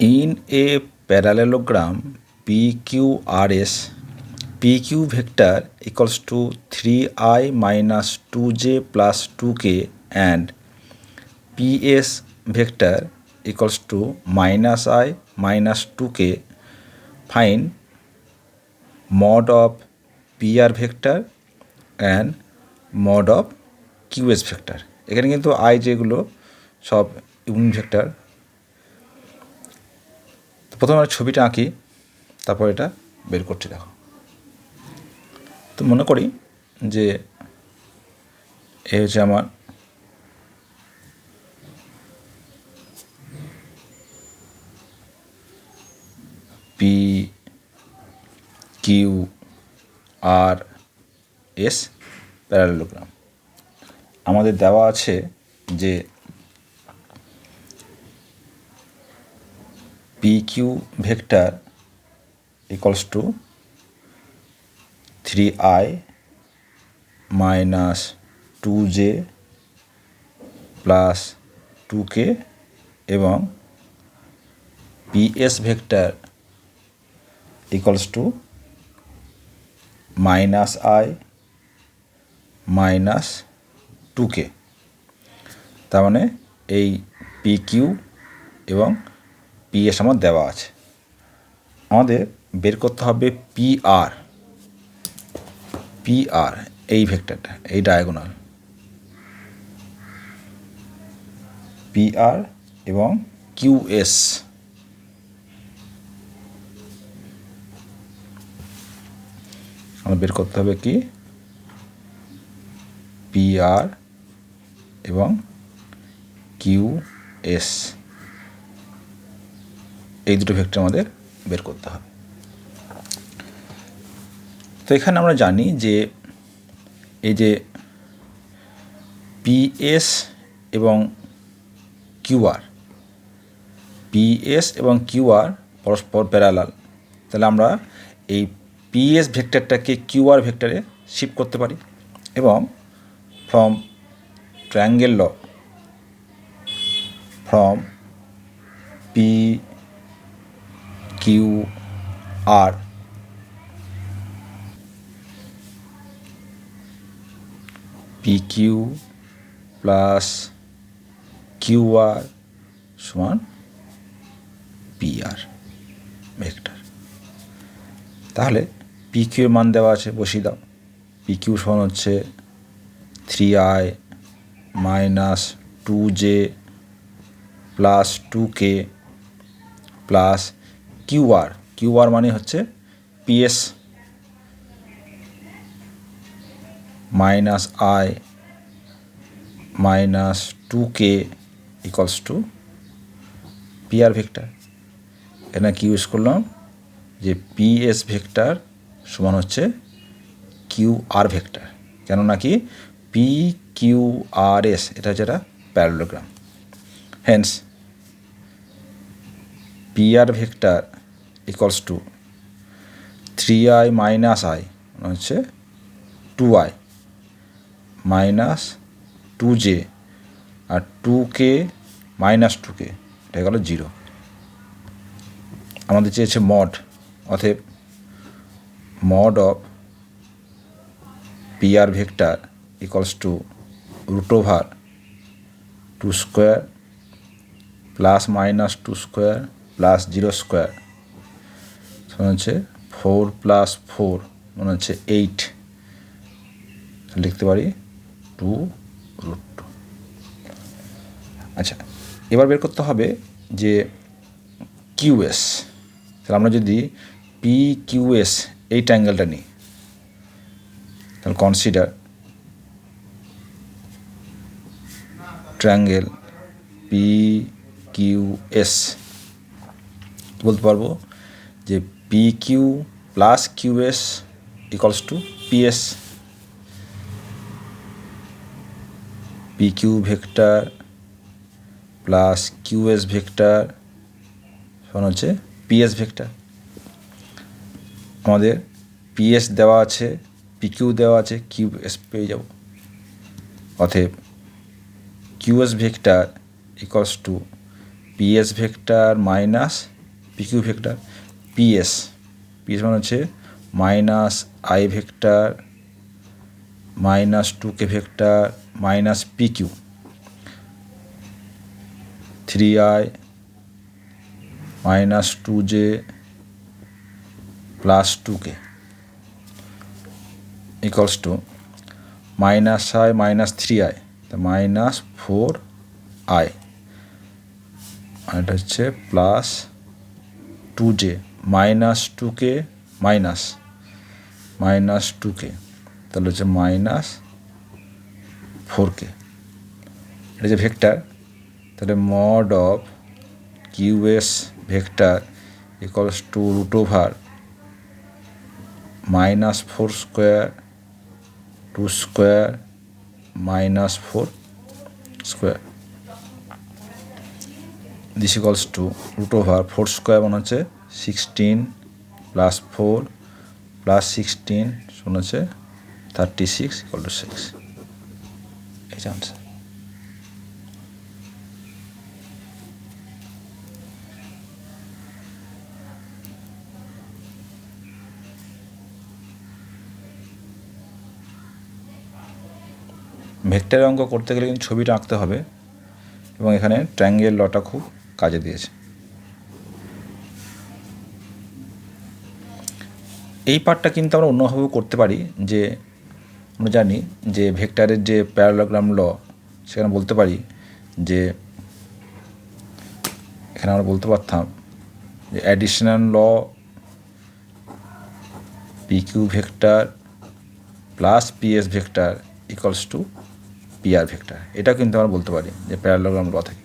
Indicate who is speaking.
Speaker 1: In a parallelogram PQRS, PQ vector equals to 3i minus 2j plus 2k and PS vector equals to minus I minus 2k. Find mod of PR vector and mod of QS vector. এখানে কিন্তু I যেগুলো সব unit vector. প্রথমে আমরা ছবিটা আঁকি, তারপর এটা বের করছি। দেখো, তো মনে করি যে এ হচ্ছে আমার P Q R S parallelogram. আমাদের দেওয়া আছে যে PQ vector equals to 3i minus 2j plus 2k এবং PS vector equals to minus I minus 2k। তার মানে এই PQ এবং PS আমার দেওয়া আছে। আমাদের বের করতে হবে PR এই ভেক্টরটা, এই ডায়াগোনাল PR এবং QS। আমাদের বের করতে হবে কি PR এবং QS, এই দুটো ভেক্টর আমাদের বের করতে হবে। তো এখানে আমরা জানি যে এই যে PS এবং QR পরস্পর প্যারালাল। তাহলে আমরা এই PS ভেক্টরটাকে QR ভেক্টরে শিফট করতে পারি এবং from triangle law from PQR PQ plus QR সমান PR ভেক্টর। তাহলে PQ এর মান দেওয়া আছে, বসিয়ে দাও। PQ সমান হচ্ছে 3i minus 2j plus 2k plus QR মানে হচ্ছে PS minus I minus 2k equals to PR vector. এখানে কি ইউজ করলাম যে PS ভেক্টর সমান হচ্ছে QR ভেক্টর, কেননা কি PQRS এটা হচ্ছে একটা parallelogram. Hence PR vector equals to 3i minus I মানে হচ্ছে 2i মাইনাস 2j আর 2k মাইনাস 2k, এটা গেল 0। আমাদের চেয়েছে মড, অতএব mod of PR vector equals to root over 2 square plus minus 2 square plus 0 square মনে হচ্ছে 4 প্লাস 4 মনে হচ্ছে 8, লিখতে পারি 2√2। আচ্ছা, এবার বের করতে হবে যে QS। তাহলে আমরা যদি PQS এই ট্রায়াঙ্গেলটা নিই, তাহলে কনসিডার ট্রায়াঙ্গেল PQS। বলতে পারবো যে PQ plus QS equals to PS। PQ vector plus QS vector সমান হচ্ছে PS ভেক্টর। আমাদের PS দেওয়া আছে, PQ দেওয়া আছে, QS পেয়ে যাব। অতএব QS vector equals two PS vector minus PQ vector. PS মানে হচ্ছে minus I vector minus 2k vector minus PQ 3i minus 2j plus 2k equals to minus I minus 3i minus 4i, আর এটা হচ্ছে plus 2j minus 2k minus 2k, তাহলে হচ্ছে minus 4k। এটা যে vector, তাহলে mod of QS vector equals to root over minus 4 square 2 square minus 4 square, this equals to root over 4 square মানে হচ্ছে 16 plus 4 plus 16 সমান হচ্ছে 36 ইকুয়াল টু 6। এই আনসার। ভেক্টরের অঙ্ক করতে গেলে কিন্তু ছবিটা আঁকতে হবে, এবং এখানে ট্রায়াঙ্গেল লটা খুব কাজে দিয়েছে। এই পার্টটা কিন্তু আমরা অন্যভাবেও করতে পারি, যে আমরা জানি যে ভেক্টরের যে প্যারালোগ্রাম ল, সেখানে বলতে পারি যে এখানে আমরা বলতে পারতাম যে additional law PQ vector plus PS vector equals to PR vector. এটা কিন্তু আমরা বলতে পারি যে প্যারালোগ্রাম ল থেকে।